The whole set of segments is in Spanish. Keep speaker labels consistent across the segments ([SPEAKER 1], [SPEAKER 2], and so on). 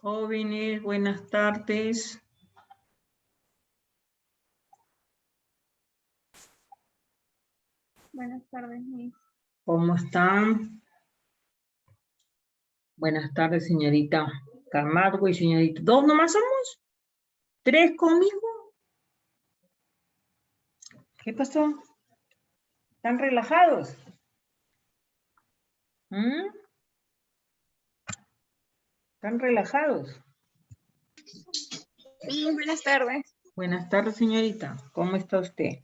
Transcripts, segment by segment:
[SPEAKER 1] Jóvenes, buenas tardes.
[SPEAKER 2] Buenas tardes, Miss.
[SPEAKER 1] ¿Cómo están? Buenas tardes, señorita Camargo y señorita. ¿Dos nomás somos? ¿Tres conmigo? ¿Qué pasó? ¿Están relajados? ¿Están relajados?
[SPEAKER 2] Sí, buenas tardes.
[SPEAKER 1] Buenas tardes, señorita. ¿Cómo está usted?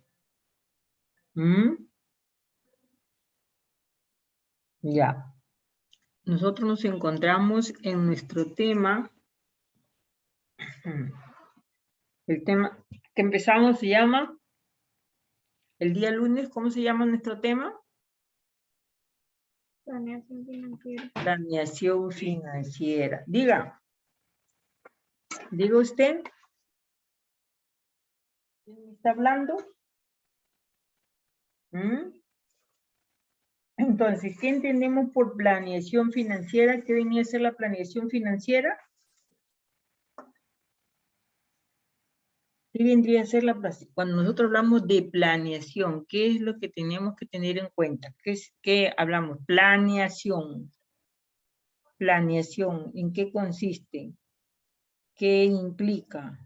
[SPEAKER 1] Ya. Nosotros nos encontramos en nuestro tema. El tema que empezamos se llama, el día lunes, ¿cómo se llama nuestro tema?
[SPEAKER 2] Planeación financiera.
[SPEAKER 1] Planeación financiera. Diga usted. ¿Quién me está hablando? Entonces, ¿qué entendemos por planeación financiera? ¿Qué venía a ser la planeación financiera? ¿Qué vendría a ser cuando nosotros hablamos de planeación? ¿Qué es lo que tenemos que tener en cuenta? ¿Qué hablamos? Planeación. Planeación, ¿en qué consiste? ¿Qué implica?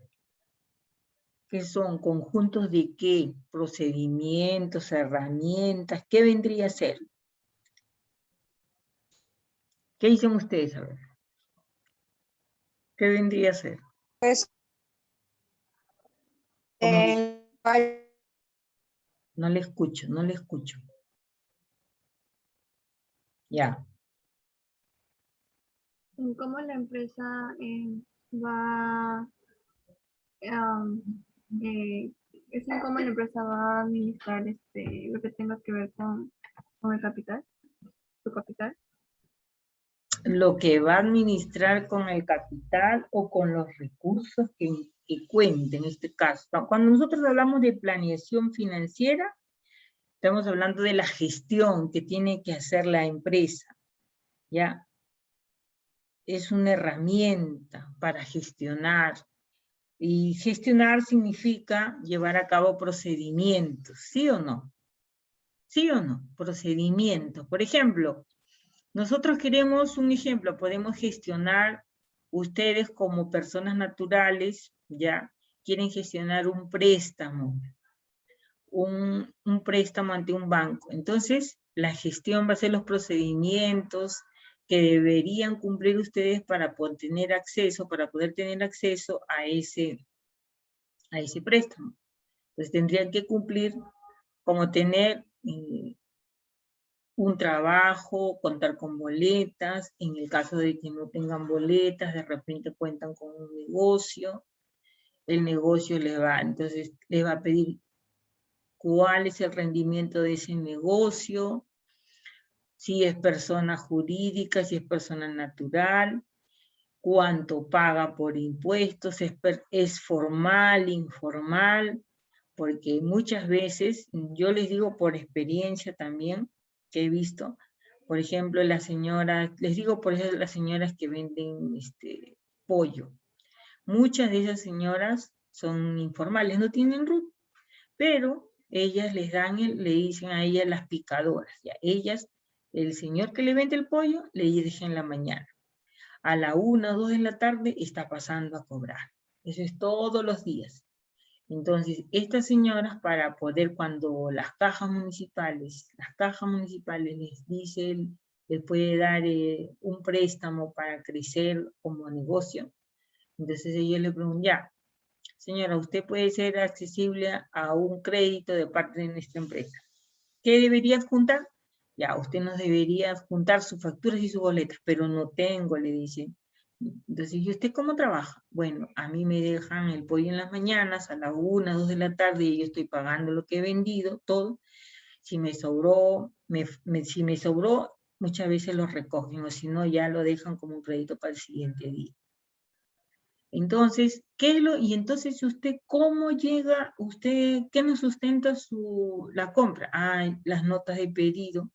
[SPEAKER 1] ¿Qué son? ¿Conjuntos de qué? Procedimientos, herramientas, ¿qué vendría a ser? ¿Qué dicen ustedes? A ver. ¿Qué vendría a ser?
[SPEAKER 2] Pues,
[SPEAKER 1] No le escucho, no le escucho. Ya.
[SPEAKER 2] ¿cómo la empresa va, es en cómo la empresa va a administrar lo que tenga que ver con el capital, su capital?
[SPEAKER 1] Lo que va a administrar con el capital o con los recursos que cuente en este caso. Cuando nosotros hablamos de planeación financiera, estamos hablando de la gestión que tiene que hacer la empresa, ¿ya? Es una herramienta para gestionar. Y gestionar significa llevar a cabo procedimientos, ¿sí o no? ¿Sí o no? Procedimientos. Por ejemplo, nosotros queremos un ejemplo, podemos gestionar, ustedes como personas naturales, ya, quieren gestionar un préstamo, un préstamo ante un banco. Entonces, la gestión va a ser los procedimientos que deberían cumplir ustedes para poder tener acceso a ese préstamo. Entonces, tendrían que cumplir como tener un trabajo, contar con boletas, en el caso de que no tengan boletas, de repente cuentan con un negocio, el negocio entonces les va a pedir cuál es el rendimiento de ese negocio, si es persona jurídica, si es persona natural, cuánto paga por impuestos, es formal, informal, porque muchas veces, yo les digo por experiencia también, que he visto, por ejemplo, las señoras, les digo por ejemplo las señoras que venden pollo, muchas de esas señoras son informales, no tienen RUT, pero ellas le dicen a ellas las picadoras, ya, ellas, el señor que le vende el pollo, le dice en la mañana, a la 1 o 2 de la tarde está pasando a cobrar, eso es todos los días. Entonces, estas señoras para poder, cuando las cajas municipales les dicen, les puede dar un préstamo para crecer como negocio, entonces ellos le preguntan, ya, señora, usted puede ser accesible a un crédito de parte de nuestra empresa. ¿Qué debería juntar? Ya, usted nos debería juntar sus facturas y sus boletas, pero no tengo, le dicen. Entonces, ¿y usted cómo trabaja? Bueno, a mí me dejan el pollo en las mañanas, a la 1, 2 de la tarde, y yo estoy pagando lo que he vendido, todo. Si me sobró, si me sobró, muchas veces lo recogen, o si no, ya lo dejan como un crédito para el siguiente día. Entonces, y entonces usted, ¿cómo llega, qué nos sustenta la compra? Las notas de pedido.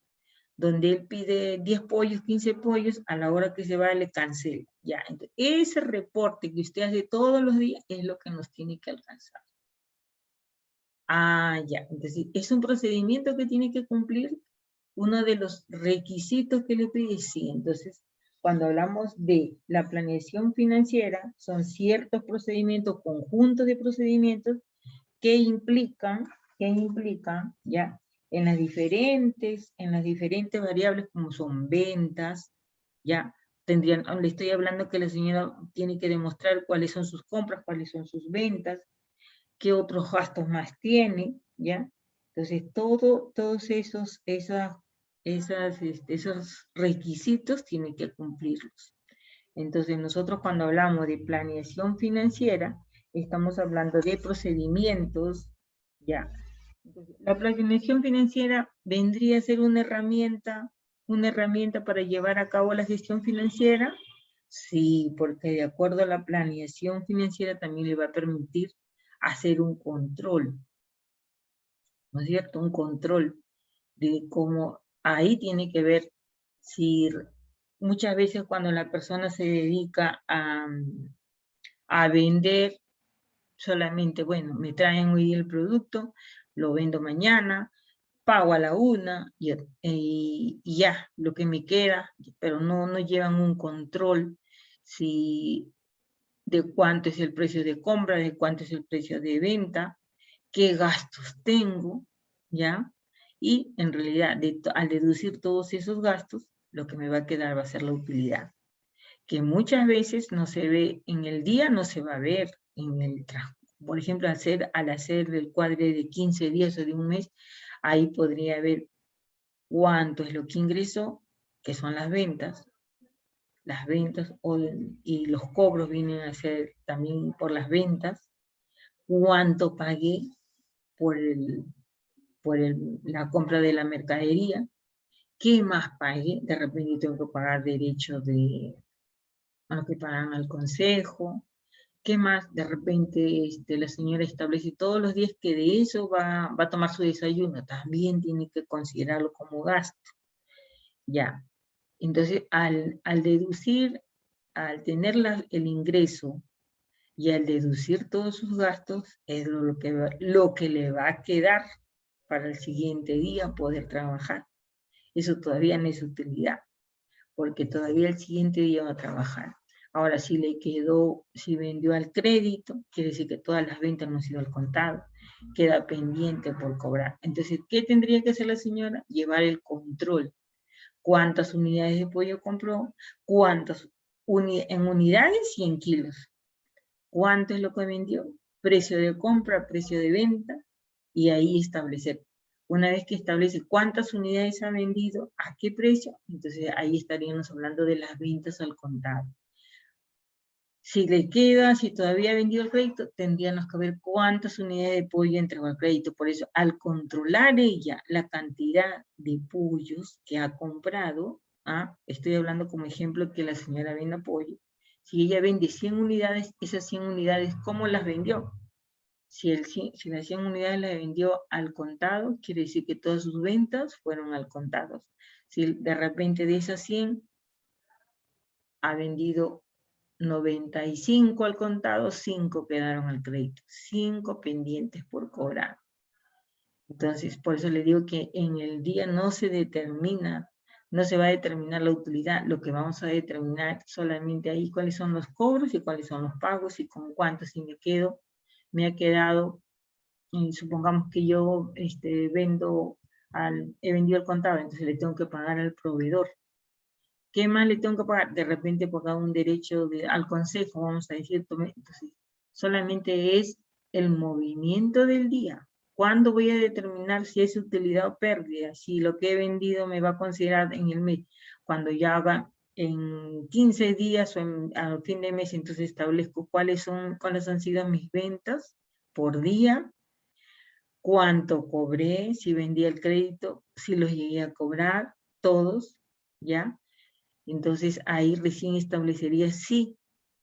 [SPEAKER 1] donde él pide 10 pollos, 15 pollos, a la hora que se va le cancela. Ya, entonces, ese reporte que usted hace todos los días es lo que nos tiene que alcanzar. Ah, ya, entonces es un procedimiento que tiene que cumplir. Uno de los requisitos que le pide, sí. Entonces, cuando hablamos de la planeación financiera, son ciertos procedimientos, conjuntos de procedimientos que implican, ya, en las diferentes variables como son ventas, ya, le estoy hablando que la señora tiene que demostrar cuáles son sus compras, cuáles son sus ventas, qué otros gastos más tiene, ya. Entonces, todos esos requisitos tienen que cumplirlos. Entonces, nosotros cuando hablamos de planeación financiera, estamos hablando de procedimientos, ya. Entonces, la planeación financiera vendría a ser una herramienta para llevar a cabo la gestión financiera. Sí, porque de acuerdo a la planeación financiera también le va a permitir hacer un control, ¿no es cierto? Un control de cómo ahí tiene que ver si muchas veces cuando la persona se dedica a vender solamente, bueno, me traen hoy el producto, lo vendo mañana, pago a la 1 y ya, lo que me queda, pero no llevan un control de cuánto es el precio de compra, de cuánto es el precio de venta, qué gastos tengo, ¿ya? Y en realidad, al deducir todos esos gastos, lo que me va a quedar va a ser la utilidad, que muchas veces no se ve en el día, no se va a ver en el trabajo. Por ejemplo, al hacer el cuadre de 15 días o de un mes, ahí podría ver cuánto es lo que ingresó, que son las ventas, y los cobros vienen a ser también por las ventas, cuánto pagué por la compra de la mercadería, qué más pagué, de repente tengo que pagar derechos a los que pagan al consejo, qué más, de repente la señora establece todos los días que de eso va a tomar su desayuno, también tiene que considerarlo como gasto, ya. Entonces, al deducir, al tener el ingreso y al deducir todos sus gastos, es lo que le va a quedar para el siguiente día poder trabajar. Eso todavía no es utilidad, porque todavía el siguiente día va a trabajar. Ahora, si vendió al crédito, quiere decir que todas las ventas no han sido al contado, queda pendiente por cobrar. Entonces, ¿qué tendría que hacer la señora? Llevar el control. ¿Cuántas unidades de pollo compró? En unidades y en kilos. ¿Cuánto es lo que vendió? Precio de compra, precio de venta, y ahí establecer. Una vez que establece cuántas unidades ha vendido, a qué precio, entonces ahí estaríamos hablando de las ventas al contado. Si le queda, si todavía ha vendido el crédito, tendríamos que ver cuántas unidades de pollo entregó al crédito. Por eso, al controlar ella la cantidad de pollos que ha comprado, estoy hablando como ejemplo que la señora vende pollo, si ella vende 100 unidades, esas 100 unidades, ¿cómo las vendió? Si las 100 unidades las vendió al contado, quiere decir que todas sus ventas fueron al contado. Si de repente de esas 100 ha vendido 95 al contado, 5 quedaron al crédito, 5 pendientes por cobrar. Entonces, por eso le digo que en el día no se va a determinar la utilidad, lo que vamos a determinar solamente ahí cuáles son los cobros y cuáles son los pagos y con cuánto si me ha quedado, y supongamos que yo he vendido al contado, entonces le tengo que pagar al proveedor. ¿Qué más le tengo que pagar? De repente pagar un derecho al consejo, vamos a decir, entonces solamente es el movimiento del día. ¿Cuándo voy a determinar si es utilidad o pérdida? Si lo que he vendido me va a considerar en el mes. Cuando ya haga en 15 días o al fin de mes, entonces establezco cuáles han sido mis ventas por día, cuánto cobré, si vendí el crédito, si los llegué a cobrar, todos, ¿ya? Entonces ahí recién establecería si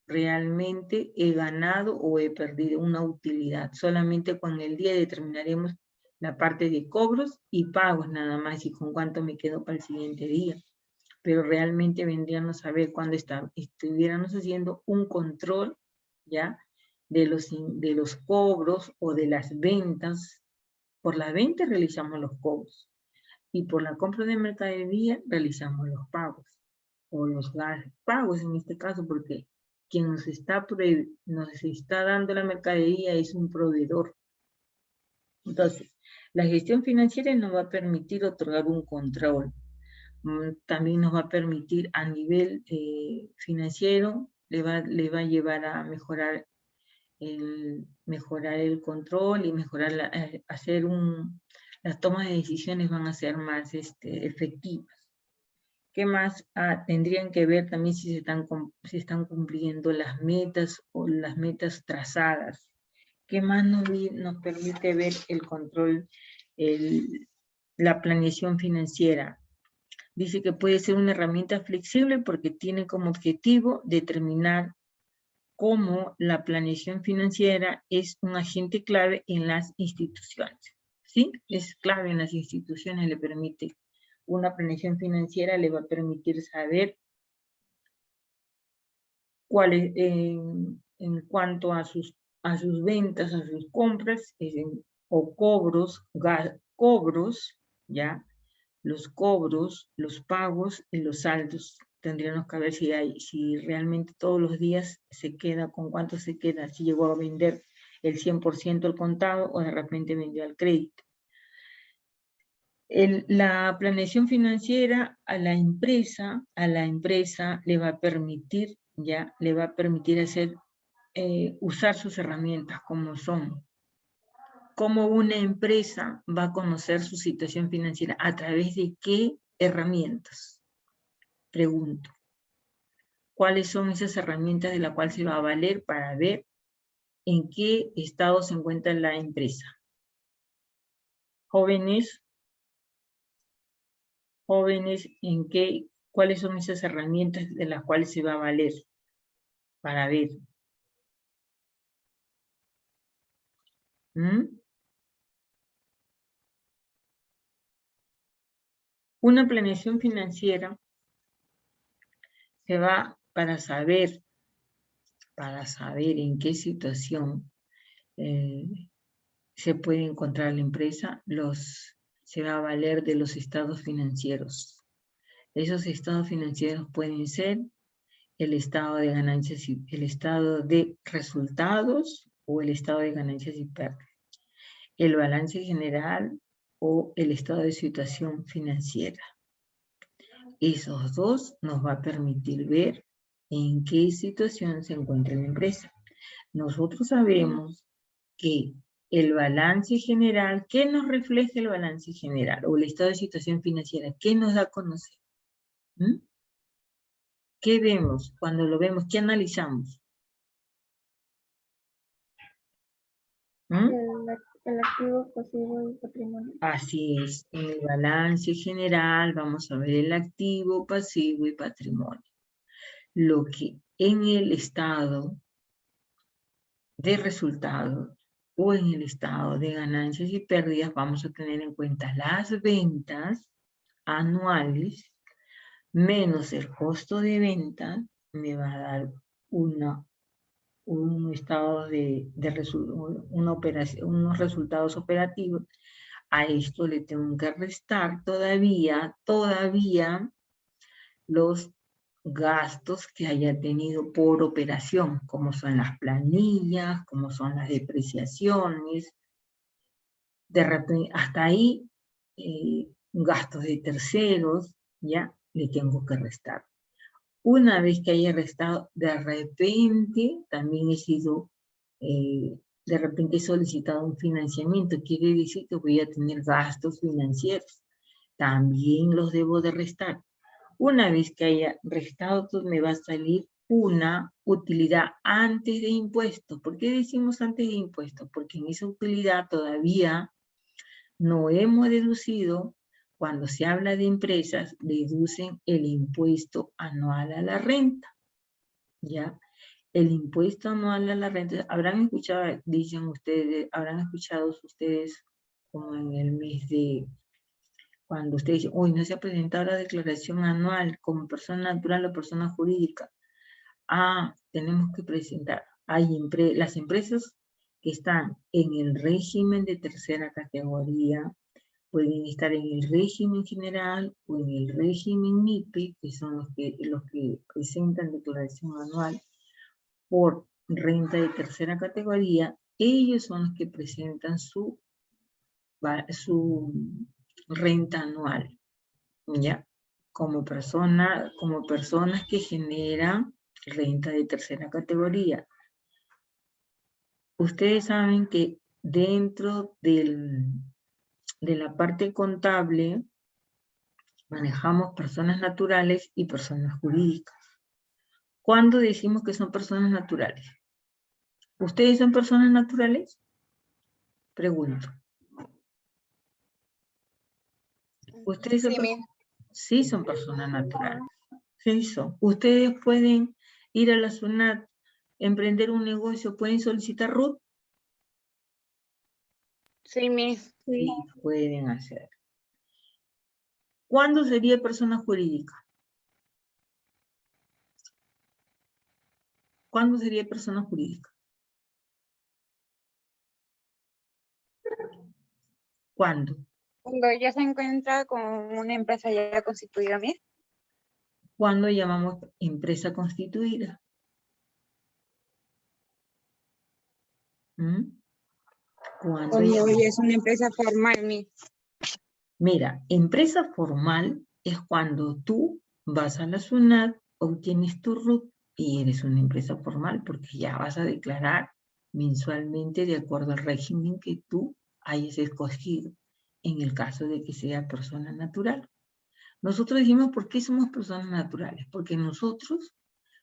[SPEAKER 1] realmente he ganado o he perdido una utilidad. Solamente con el día determinaremos la parte de cobros y pagos nada más, y con cuánto me quedo para el siguiente día. Pero realmente vendríamos a ver cuando estuviéramos haciendo un control, ¿ya? De los cobros o de las ventas. Por las ventas realizamos los cobros y por la compra de mercadería realizamos los pagos o los pagos en este caso, porque quien nos está dando la mercadería es un proveedor. Entonces, la gestión financiera nos va a permitir otorgar un control. También nos va a permitir a nivel financiero, le va a llevar a mejorar el control y mejorar las tomas de decisiones van a ser más efectivas. ¿Qué más? Tendrían que ver también si se están cumpliendo las metas o las metas trazadas. ¿Qué más nos permite ver el control, la planeación financiera? Dice que puede ser una herramienta flexible porque tiene como objetivo determinar cómo la planeación financiera es un agente clave en las instituciones. ¿Sí? Es clave en las instituciones, le permite. Una planeación financiera le va a permitir saber cuáles, en cuanto a sus ventas, a sus compras, o cobros, ¿ya? Los cobros, los pagos y los saldos. Tendríamos que ver si realmente todos los días se queda, con cuánto se queda, si llegó a vender el 100% al contado o de repente vendió al crédito. La planeación financiera a la empresa le va a permitir, ya, le va a permitir usar sus herramientas como son. ¿Cómo una empresa va a conocer su situación financiera? ¿A través de qué herramientas? Pregunto. ¿Cuáles son esas herramientas de las cuales se va a valer para ver en qué estado se encuentra la empresa? Jóvenes, ¿cuáles son esas herramientas de las cuales se va a valer para ver? Una planeación financiera se va para saber en qué situación se puede encontrar la empresa, se va a valer de los estados financieros. Esos estados financieros pueden ser el estado de ganancias, el estado de resultados o el estado de ganancias y pérdidas, el balance general o el estado de situación financiera. Esos dos nos va a permitir ver en qué situación se encuentra la empresa. Nosotros sabemos que el balance general, ¿qué nos refleja el balance general? O el estado de situación financiera, ¿qué nos da a conocer? ¿Qué vemos cuando lo vemos? ¿Qué analizamos?
[SPEAKER 2] El activo, pasivo y patrimonio.
[SPEAKER 1] Así es, en el balance general vamos a ver el activo, pasivo y patrimonio. Lo que en el estado de resultados o en el estado de ganancias y pérdidas vamos a tener en cuenta las ventas anuales menos el costo de venta, me va a dar un estado unos resultados operativos. A esto le tengo que restar todavía los gastos que haya tenido por operación, como son las planillas, como son las depreciaciones. De repente, hasta ahí, gastos de terceros, ya le tengo que restar. Una vez que haya restado, de repente también de repente he solicitado un financiamiento. Quiere decir que voy a tener gastos financieros. También los debo de restar. Una vez que haya restado, pues me va a salir una utilidad antes de impuestos. ¿Por qué decimos antes de impuestos? Porque en esa utilidad todavía no hemos deducido. Cuando se habla de empresas, deducen el impuesto anual a la renta, ¿ya? El impuesto anual a la renta, habrán escuchado ustedes como en el mes de, cuando usted dice, hoy no se ha presentado la declaración anual como persona natural o persona jurídica. Ah, tenemos que presentar. Las empresas que están en el régimen de tercera categoría pueden estar en el régimen general o en el régimen MIPE, que son los que presentan declaración anual por renta de tercera categoría. Ellos son los que presentan su renta anual, ¿ya? Como personas que generan renta de tercera categoría. Ustedes saben que dentro de la parte contable manejamos personas naturales y personas jurídicas. ¿Cuándo decimos que son personas naturales? ¿Ustedes son personas naturales? Pregunto. ¿Ustedes son sí son personas naturales? Sí son. ¿Ustedes pueden ir a la SUNAT, emprender un negocio, pueden solicitar RUT?
[SPEAKER 3] Sí,
[SPEAKER 1] Sí, pueden hacer. ¿Cuándo sería persona jurídica? ¿Cuándo sería persona jurídica? ¿Cuándo?
[SPEAKER 3] Cuando ya se encuentra con una empresa ya constituida, ¿mi?
[SPEAKER 1] ¿Cuándo llamamos empresa constituida? ¿Mm? ¿Cuándo
[SPEAKER 3] Cuando
[SPEAKER 1] llamamos?
[SPEAKER 3] ya es una empresa formal, ¿mi?
[SPEAKER 1] Mira, empresa formal es cuando tú vas a la SUNAT, obtienes tu RUT y eres una empresa formal porque ya vas a declarar mensualmente de acuerdo al régimen que tú hayas escogido en el caso de que sea persona natural. Nosotros decimos, ¿por qué somos personas naturales? Porque nosotros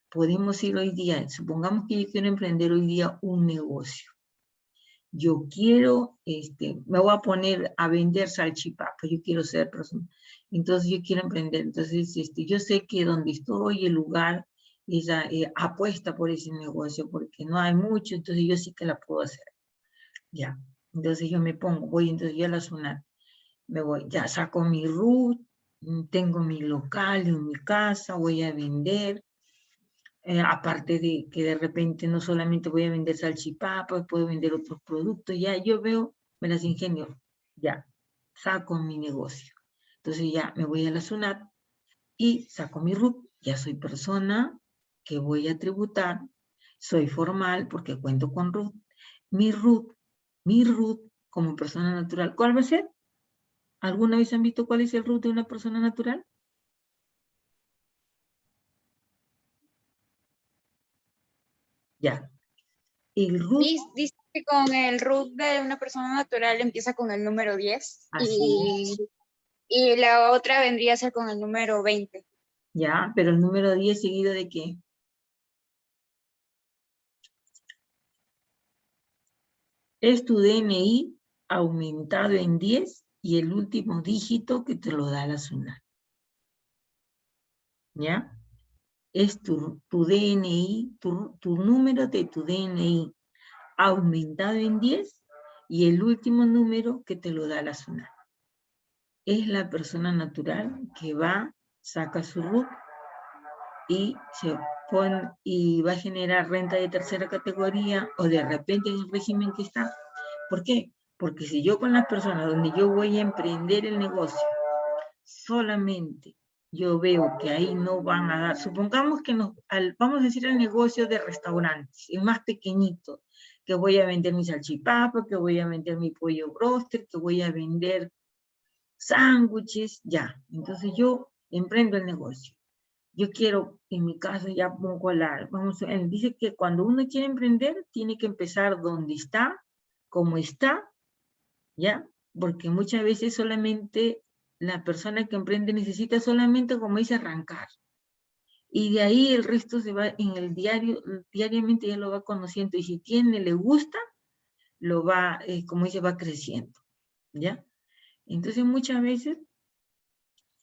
[SPEAKER 1] podemos ir hoy día, supongamos que yo quiero emprender hoy día un negocio. Yo quiero, me voy a poner a vender salchipapas, yo quiero ser persona. Entonces yo quiero emprender. Entonces yo sé que donde estoy, el lugar, ella apuesta por ese negocio porque no hay mucho, entonces yo sí que la puedo hacer. Ya. Entonces yo me pongo, voy entonces yo a la SUNAT, me voy, ya saco mi RUT, tengo mi local en mi casa, voy a vender. Aparte de que de repente no solamente voy a vender salchipapas, puedo vender otros productos, ya yo veo, me las ingenio, ya, saco mi negocio. Entonces ya me voy a la SUNAT y saco mi RUT, ya soy persona que voy a tributar, soy formal porque cuento con RUT. Mi RUT como persona natural, ¿cuál va a ser? ¿Alguna vez han visto cuál es el RUT de una persona natural? Ya. El RUT,
[SPEAKER 3] Dice que con el RUT de una persona natural empieza con el número 10 y la otra vendría a ser con el número 20.
[SPEAKER 1] ya, pero el número 10 seguido de qué? Es tu DNI aumentado en 10 y el último dígito que te lo da la SUNAT. ¿Ya? Es tu DNI, tu número de tu DNI aumentado en 10 y el último número que te lo da la SUNAT. Es la persona natural que va, saca su RUT y y va a generar renta de tercera categoría o de repente en el régimen que está. ¿Por qué? Porque si yo con las personas donde yo voy a emprender el negocio, solamente yo veo que ahí no van a dar, supongamos que vamos a decir el negocio de restaurantes, el más pequeñito, que voy a vender mi salchipapa, que voy a vender mi pollo broster, que voy a vender sándwiches, ya. Entonces yo emprendo el negocio. Yo quiero, en mi caso ya pongo dice que cuando uno quiere emprender, tiene que empezar donde está, como está, ¿ya? Porque muchas veces solamente la persona que emprende necesita solamente, como dice, arrancar. Y de ahí el resto se va en el diario, diariamente ya lo va conociendo. Y si le gusta, lo va, como dice, va creciendo, ¿ya? Entonces muchas veces,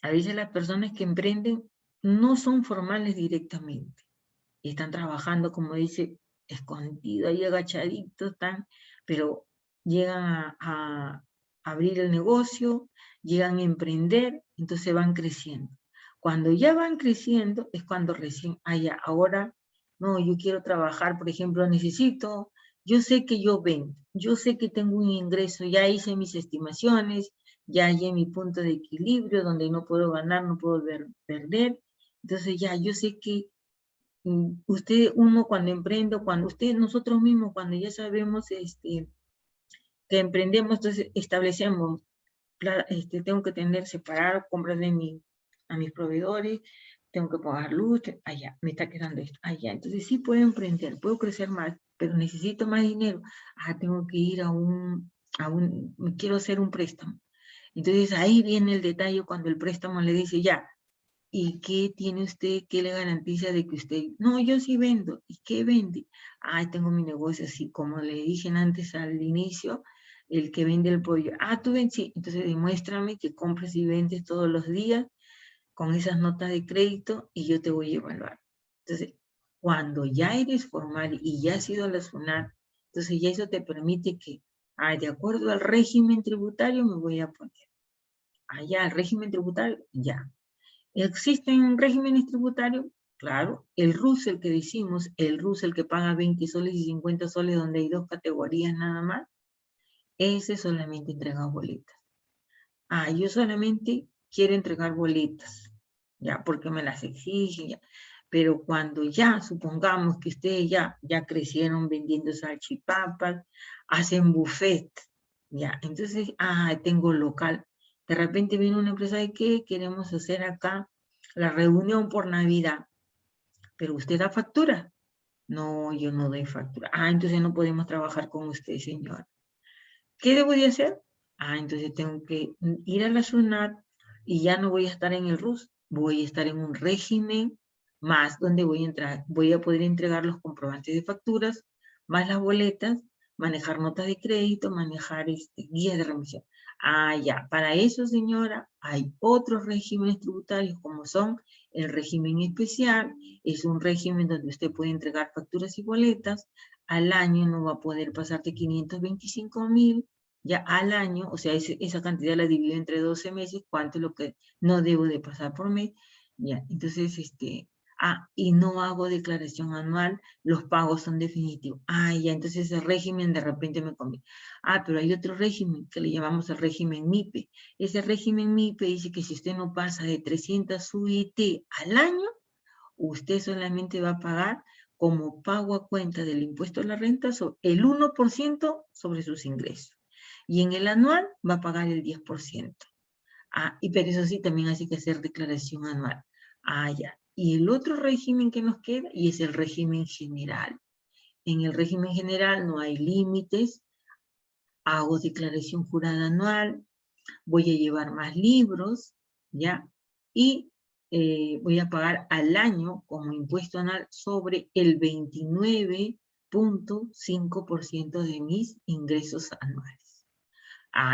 [SPEAKER 1] a veces las personas que emprenden no son formales directamente. Y están trabajando, como dice, escondido, ahí agachaditos, pero llegan a abrir el negocio, llegan a emprender, entonces van creciendo. Cuando ya van creciendo es cuando recién, ahora, no, yo quiero trabajar, por ejemplo, yo sé que yo vendo, yo sé que tengo un ingreso, ya hice mis estimaciones, ya hallé mi punto de equilibrio, donde no puedo ganar, no puedo perder, entonces ya yo sé que uno cuando emprende, nosotros mismos, cuando ya sabemos que emprendemos, entonces establecemos, tengo que separar compras a mis proveedores, tengo que pagar luz, me está quedando esto, entonces sí puedo emprender, puedo crecer más, pero necesito más dinero, tengo que ir quiero hacer un préstamo. Entonces ahí viene el detalle cuando el préstamo le dice, ya, ¿y qué tiene usted? ¿Qué le garantiza de que usted? No, yo sí vendo. ¿Y qué vende? Tengo mi negocio así, como le dije antes al inicio, el que vende el pollo. Tú vendes, sí. Entonces demuéstrame que compras y vendes todos los días con esas notas de crédito y yo te voy a evaluar. Entonces, cuando ya eres formal y ya has ido a la SUNAT, entonces ya eso te permite que, de acuerdo al régimen tributario, me voy a poner. Ya, el régimen tributario, ya. ¿Existen regímenes tributarios? Claro, el RUS, el que decimos, el RUS, el que paga 20 soles y 50 soles, donde hay 2 categorías nada más, ese solamente entrega boletas. Yo solamente quiero entregar boletas, ya, porque me las exigen, ya. Pero cuando ya, supongamos que ustedes ya crecieron vendiendo salchipapas, hacen buffet, ya, entonces, tengo local. De repente viene una empresa de que queremos hacer acá la reunión por Navidad, pero usted da factura. No, yo no doy factura. Entonces no podemos trabajar con usted, señor. ¿Qué debo de hacer? Entonces tengo que ir a la SUNAT y ya no voy a estar en el RUS, voy a estar en un régimen más donde voy a poder entregar los comprobantes de facturas, más las boletas, manejar notas de crédito, manejar guías de remisión. Ya, para eso, señora, hay otros regímenes tributarios como son el régimen especial, es un régimen donde usted puede entregar facturas y boletas, al año no va a poder pasar de 525,000, ya al año, o sea, esa cantidad la divido entre 12 meses, cuánto es lo que no debo de pasar por mes, ya, entonces, y no hago declaración anual, los pagos son definitivos, ya, entonces el régimen de repente me conviene, pero hay otro régimen que le llamamos el régimen MIPE, ese régimen MIPE dice que si usted no pasa de 300 UIT al año, usted solamente va a pagar como pago a cuenta del impuesto a la renta el 1% sobre sus ingresos. Y en el anual va a pagar el 10%. Pero eso sí, también hace que hacer declaración anual. Ya. Y el otro régimen que nos queda, y es el régimen general. En el régimen general no hay límites, hago declaración jurada anual, voy a llevar más libros, ¿ya? Y voy a pagar al año como impuesto anual sobre el 29.5% de mis ingresos anuales.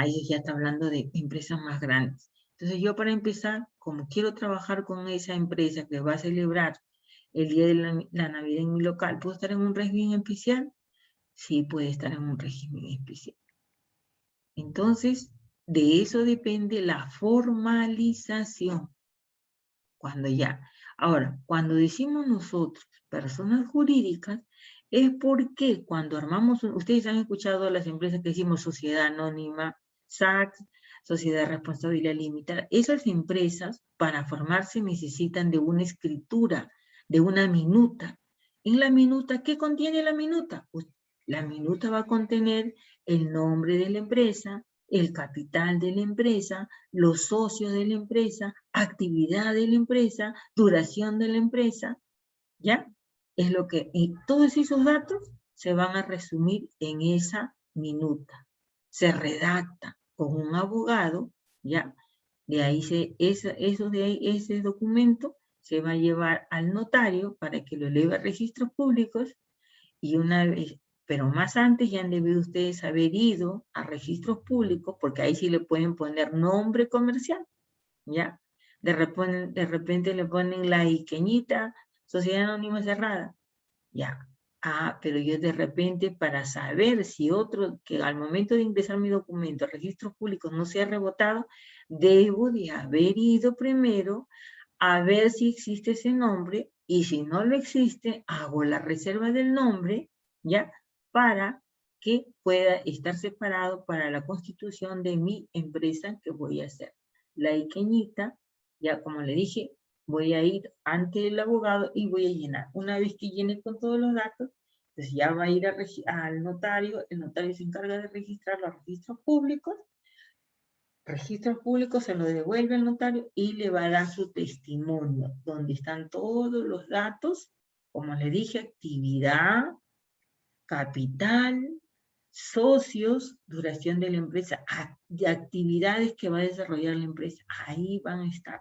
[SPEAKER 1] Eso ya está hablando de empresas más grandes. Entonces yo para empezar, como quiero trabajar con esa empresa que va a celebrar el día de la Navidad en mi local, ¿puedo estar en un régimen especial? Sí, puede estar en un régimen especial. Entonces, de eso depende la formalización. Ahora, cuando decimos nosotros, personas jurídicas, es porque cuando armamos, ustedes han escuchado las empresas que decimos sociedad anónima, SAC, sociedad de responsabilidad limitada. Esas empresas, para formarse, necesitan de una escritura, de una minuta. En la minuta, ¿qué contiene la minuta? Pues la minuta va a contener el nombre de la empresa, el capital de la empresa, los socios de la empresa, actividad de la empresa, duración de la empresa, ¿ya? Y todos esos datos se van a resumir en esa minuta. Se redacta con un abogado, ¿ya? De ahí ese documento se va a llevar al notario para que lo eleve a registros públicos y una vez, pero más antes ya han debido ustedes haber ido a registros públicos, porque ahí sí le pueden poner nombre comercial, ¿ya? De repente le ponen la Iqueñita, Sociedad Anónima Cerrada, ya. Ah, pero yo de repente para saber si otro, que al momento de ingresar mi documento, registros públicos no se ha rebotado, debo de haber ido primero a ver si existe ese nombre, y si no lo existe, hago la reserva del nombre, ¿ya? Para que pueda estar separado para la constitución de mi empresa que voy a hacer. La iqueñita, ya como le dije, voy a ir ante el abogado y voy a llenar. Una vez que llene con todos los datos, pues ya va a ir al notario, el notario se encarga de registrar los registros públicos se lo devuelve al notario y le va a dar su testimonio, donde están todos los datos, como le dije, actividad, capital, socios, duración de la empresa, de actividades que va a desarrollar la empresa, ahí van a estar,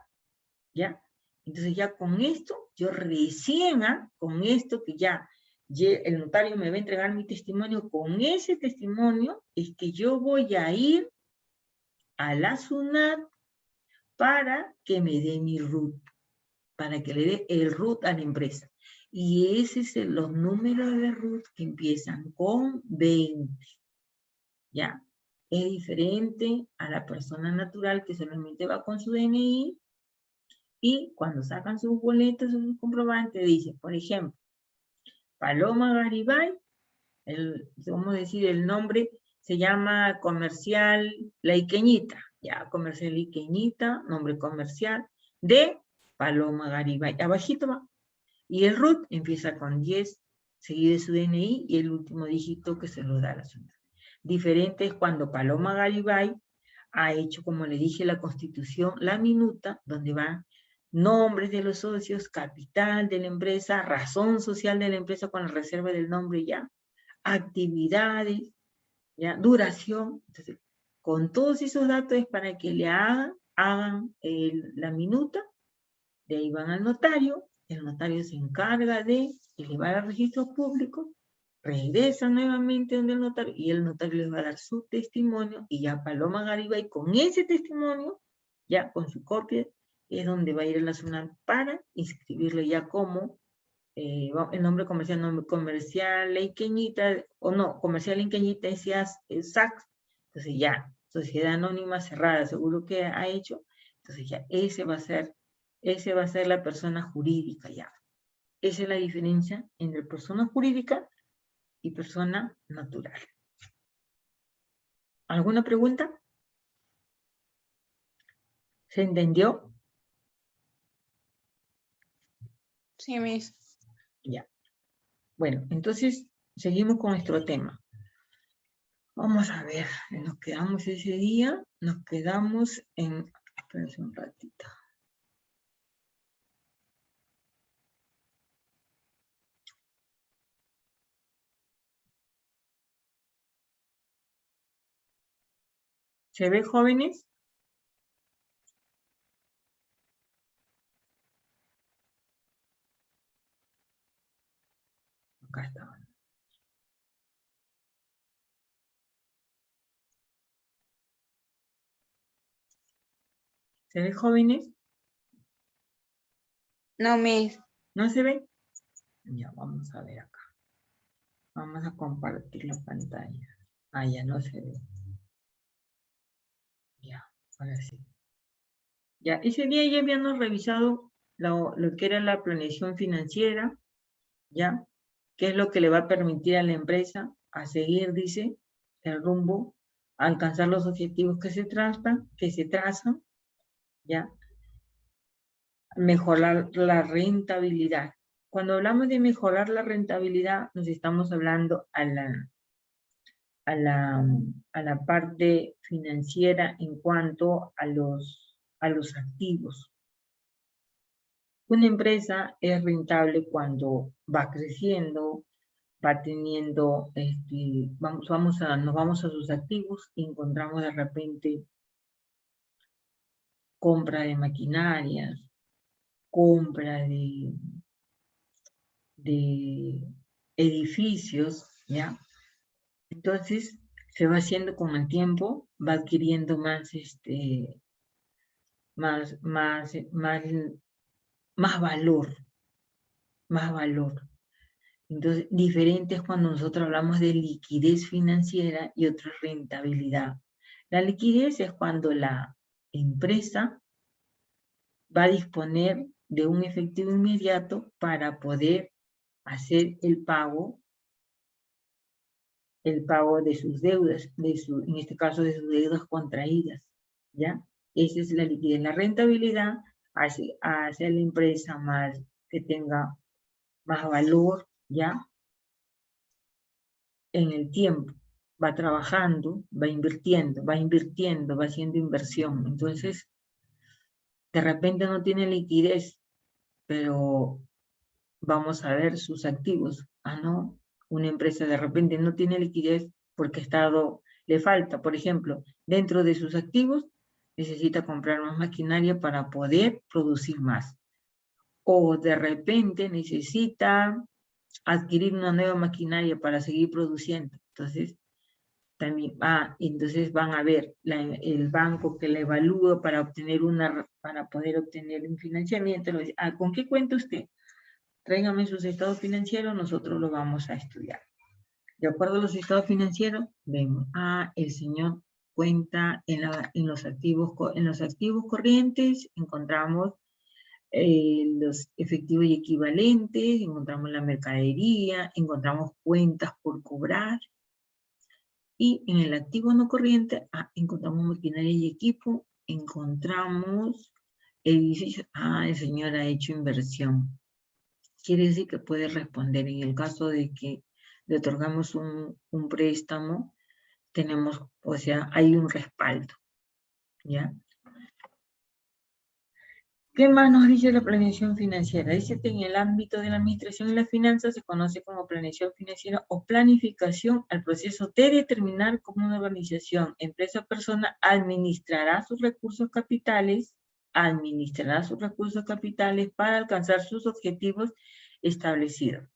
[SPEAKER 1] ¿ya? Entonces ya con esto, yo recién, con esto que ya el notario me va a entregar mi testimonio, con ese testimonio es que yo voy a ir a la SUNAT para que me dé mi RUT, para que le dé el RUT a la empresa. Y ese es los números de RUT que empiezan con 20, ¿ya? Es diferente a la persona natural que solamente va con su DNI y cuando sacan sus boletos o sus comprobantes dice, por ejemplo, Paloma Garibay, vamos a decir el nombre, se llama Comercial La Iqueñita, ya, Comercial Iqueñita, nombre comercial, de Paloma Garibay, abajito va, y el RUT empieza con 10, seguido de su DNI, y el último dígito que se lo da a la ciudad. Diferente es cuando Paloma Garibay ha hecho, como le dije, la constitución, la minuta, donde van nombres de los socios, capital de la empresa, razón social de la empresa con la reserva del nombre ya, actividades, ¿ya? Duración. Entonces, con todos esos datos es para que le hagan la minuta, de ahí van al notario, el notario se encarga de elevar al registro público, regresa nuevamente donde el notario, y el notario les va a dar su testimonio, y ya Paloma Garibay con ese testimonio, ya con su copia, es donde va a ir a la SUNAT para inscribirle ya como el nombre comercial, La Iqueñita, o no, comercial La Iqueñita es SAC, entonces ya, sociedad anónima cerrada, seguro que ha hecho, entonces ya, ese va a ser la persona jurídica ya. Esa es la diferencia entre persona jurídica y persona natural. ¿Alguna pregunta? ¿Se entendió?
[SPEAKER 3] Sí, Miss.
[SPEAKER 1] Ya. Bueno, entonces seguimos con nuestro tema. Vamos a ver, nos quedamos ese día, nos quedamos en... Espérense un ratito. ¿Se ve, jóvenes? Acá está. ¿Se ve, jóvenes?
[SPEAKER 3] No, Miss.
[SPEAKER 1] ¿No se ve? Ya, vamos a ver acá. Vamos a compartir la pantalla. Ah, ya no se ve. Ya, ahora sí. Ya, ese día ya habíamos revisado lo que era la planeación financiera, ¿ya? ¿Qué es lo que le va a permitir a la empresa a seguir, dice, el rumbo, a alcanzar los objetivos que se trazan, ¿ya? Mejorar la rentabilidad. Cuando hablamos de mejorar la rentabilidad, nos estamos hablando a la parte financiera en cuanto a los activos. Una empresa es rentable cuando va creciendo, va teniendo, nos vamos a sus activos y encontramos de repente compra de maquinarias, compra de edificios, ¿ya? Entonces, se va haciendo con el tiempo, va adquiriendo más valor, más valor. Entonces, diferente es cuando nosotros hablamos de liquidez financiera y otra rentabilidad. La liquidez es cuando la empresa va a disponer de un efectivo inmediato para poder hacer el pago de sus deudas, en este caso de sus deudas contraídas, ¿ya? Esa es la liquidez. La rentabilidad hace a la empresa más, que tenga más valor, ¿ya? En el tiempo. Va trabajando, va invirtiendo, va haciendo inversión. Entonces, de repente no tiene liquidez, pero vamos a ver sus activos. Ah, no, una empresa de repente no tiene liquidez porque le falta, por ejemplo, dentro de sus activos, necesita comprar más maquinaria para poder producir más. O de repente necesita adquirir una nueva maquinaria para seguir produciendo. Entonces, también, entonces van a ver el banco que le evalúa para poder obtener un financiamiento. Le dice, ¿con qué cuenta usted? Tráigame sus estados financieros, nosotros lo vamos a estudiar. De acuerdo a los estados financieros, vemos, el señor cuenta en los activos corrientes, encontramos los efectivos y equivalentes, encontramos la mercadería, encontramos cuentas por cobrar, y en el activo no corriente, encontramos maquinaria y equipo, encontramos edificios, el señor ha hecho inversión. Quiere decir que puede responder. En el caso de que le otorgamos un préstamo, tenemos, o sea, hay un respaldo, ¿ya? ¿Qué más nos dice la planeación financiera? Dice que en el ámbito de la administración y la finanza se conoce como planeación financiera o planificación al proceso de determinar cómo una organización, empresa o persona administrará sus recursos capitales para alcanzar sus objetivos establecidos.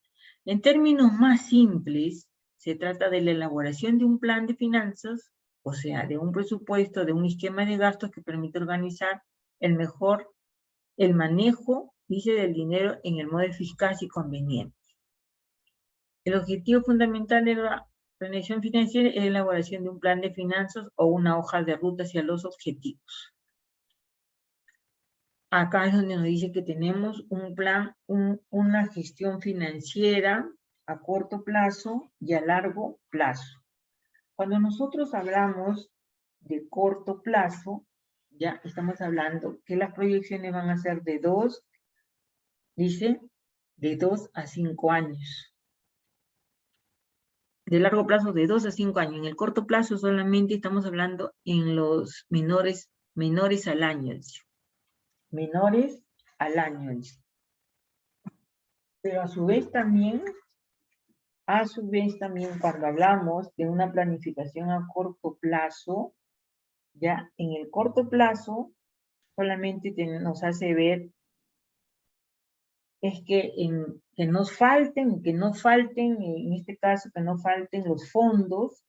[SPEAKER 1] En términos más simples, se trata de la elaboración de un plan de finanzas, o sea, de un presupuesto, de un esquema de gastos que permite organizar el manejo, dice, del dinero en el modo eficaz y conveniente. El objetivo fundamental de la planeación financiera es la elaboración de un plan de finanzas o una hoja de ruta hacia los objetivos. Acá es donde nos dice que tenemos un plan, una gestión financiera a corto plazo y a largo plazo. Cuando nosotros hablamos de corto plazo, ya estamos hablando que las proyecciones van a ser de 2 a 5 años. De largo plazo, de 2 a 5 años. En el corto plazo solamente estamos hablando en los menores al año. Menores al año. Pero a su vez también cuando hablamos de una planificación a corto plazo, ya en el corto plazo solamente nos hace ver es que no falten, en este caso, que no falten los fondos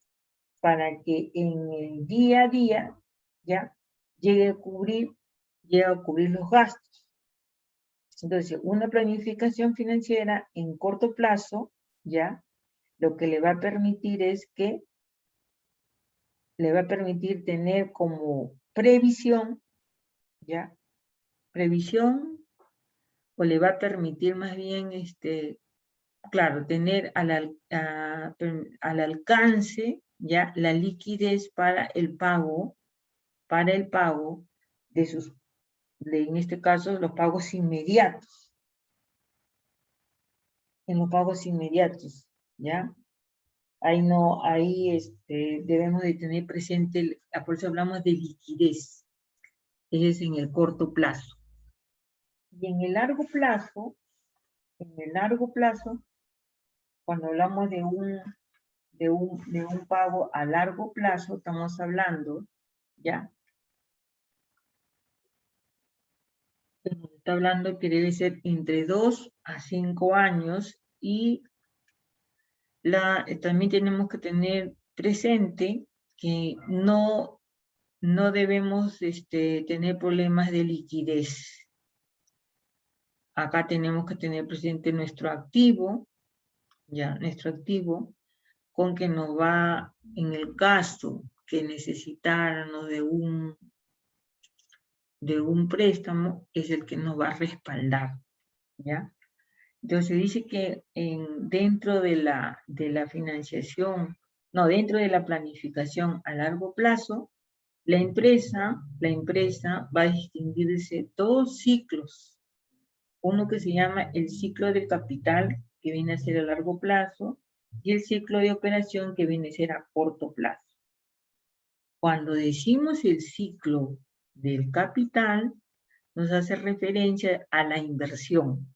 [SPEAKER 1] para que en el día a día ya llegue a cubrir los gastos. Entonces, una planificación financiera en corto plazo, ya, lo que le va a permitir es que le va a permitir tener como previsión, ya, previsión, o le va a permitir más bien, claro, tener al alcance, ya, la liquidez para el pago en este caso, los pagos inmediatos. En los pagos inmediatos, ¿ya? Ahí debemos de tener presente, por eso hablamos de liquidez. Ese es en el corto plazo. Y en el largo plazo, cuando hablamos de un pago a largo plazo, estamos hablando, ¿ya? Está hablando que debe ser entre 2 a 5 años y también tenemos que tener presente que no debemos tener problemas de liquidez. Acá tenemos que tener presente nuestro activo, ya, nuestro activo, con que nos va, en el caso que necesitáramos de un préstamo, es el que nos va a respaldar, ¿ya? Entonces dice que dentro de la financiación, no, dentro de la planificación a largo plazo, la empresa va a distinguirse dos ciclos. Uno que se llama el ciclo de capital, que viene a ser a largo plazo, y el ciclo de operación, que viene a ser a corto plazo. Cuando decimos el ciclo del capital, nos hace referencia a la inversión,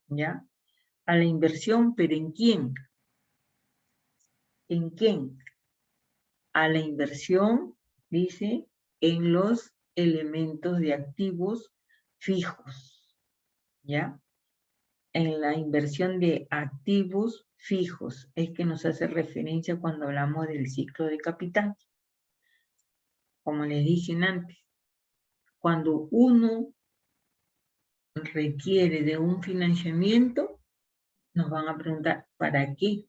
[SPEAKER 1] ¿ya? A la inversión, pero ¿en quién? ¿En quién? A la inversión, dice, en los elementos de activos fijos, ¿ya? En la inversión de activos fijos, es que nos hace referencia cuando hablamos del ciclo de capital. Como les dije antes, cuando uno requiere de un financiamiento, nos van a preguntar, ¿para qué?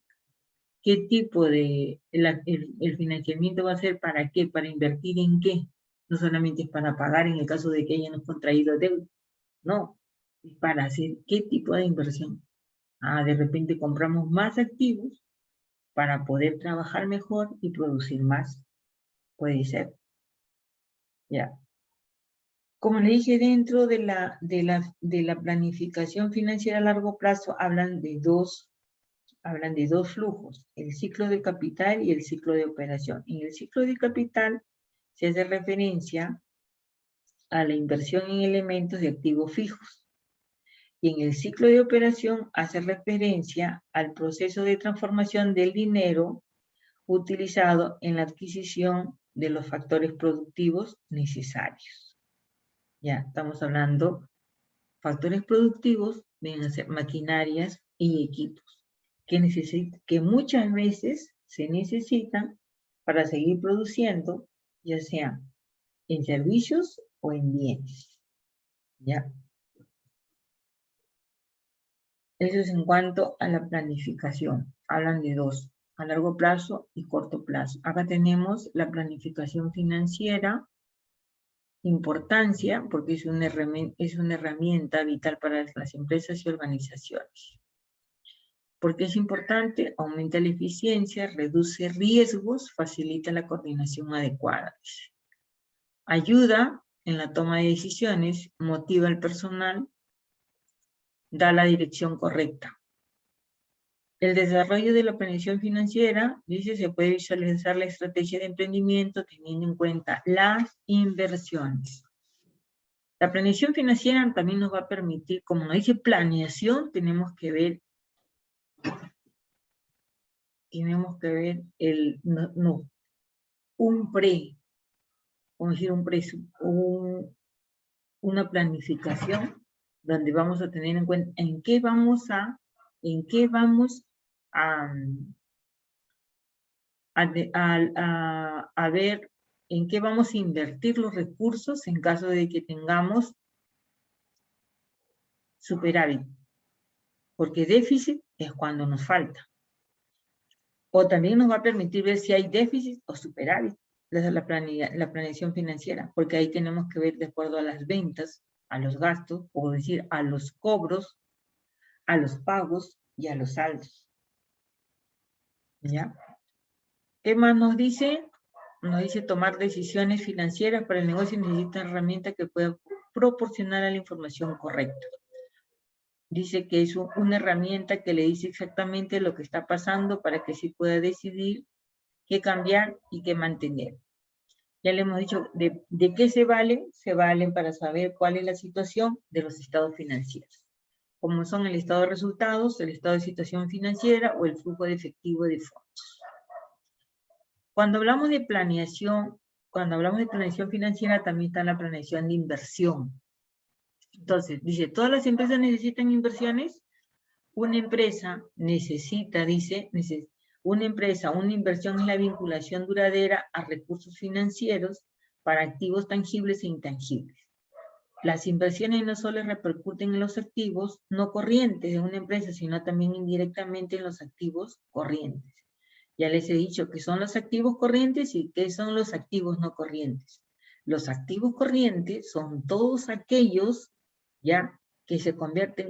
[SPEAKER 1] ¿Qué tipo de, el financiamiento va a ser para qué? ¿Para invertir en qué? No solamente es para pagar en el caso de que hayamos contraído deuda, no, es para hacer qué tipo de inversión. De repente compramos más activos para poder trabajar mejor y producir más. Puede ser. Ya. Como le dije, dentro de la planificación financiera a largo plazo hablan de dos flujos, el ciclo de capital y el ciclo de operación. En el ciclo de capital se hace referencia a la inversión en elementos de activos fijos. Y en el ciclo de operación hace referencia al proceso de transformación del dinero utilizado en la adquisición de los factores productivos necesarios. Ya, estamos hablando, factores productivos vienen a ser maquinarias y equipos que muchas veces se necesitan para seguir produciendo, ya sea en servicios o en bienes. ¿Ya? Eso es en cuanto a la planificación. Hablan de dos, a largo plazo y corto plazo. Acá tenemos la planificación financiera, importancia, porque es una herramienta vital para las empresas y organizaciones. Porque es importante, aumenta la eficiencia, reduce riesgos, facilita la coordinación adecuada. Ayuda en la toma de decisiones, motiva al personal, da la dirección correcta. El desarrollo de la planeación financiera, dice, se puede visualizar la estrategia de emprendimiento teniendo en cuenta las inversiones. La planeación financiera también nos va a permitir, como nos dice planeación, tenemos que ver una planificación donde vamos a tener en cuenta en qué vamos a ver en qué vamos a invertir los recursos en caso de que tengamos superávit, porque déficit es cuando nos falta. O también nos va a permitir ver si hay déficit o superávit. Esa es la planeación financiera, porque ahí tenemos que ver de acuerdo a las ventas, a los gastos, o decir, a los cobros, a los pagos y a los saldos. ¿Ya? ¿Qué más nos dice? Nos dice tomar decisiones financieras para el negocio necesita una herramienta que pueda proporcionar la información correcta. Dice que es una herramienta que le dice exactamente lo que está pasando para que sí pueda decidir qué cambiar y qué mantener. Ya le hemos dicho de qué se valen para saber cuál es la situación de los estados financieros, como son el estado de resultados, el estado de situación financiera o el flujo de efectivo de fondos. Cuando hablamos de planeación financiera, también está la planeación de inversión. Entonces, dice, ¿todas las empresas necesitan inversiones? Una empresa necesita, una inversión es la vinculación duradera a recursos financieros para activos tangibles e intangibles. las inversiones no solo repercuten en los activos no corrientes de una empresa, sino también indirectamente en los activos corrientes. Ya les he dicho que son los activos corrientes y qué son los activos no corrientes. Los activos corrientes son todos aquellos, ya, que se convierten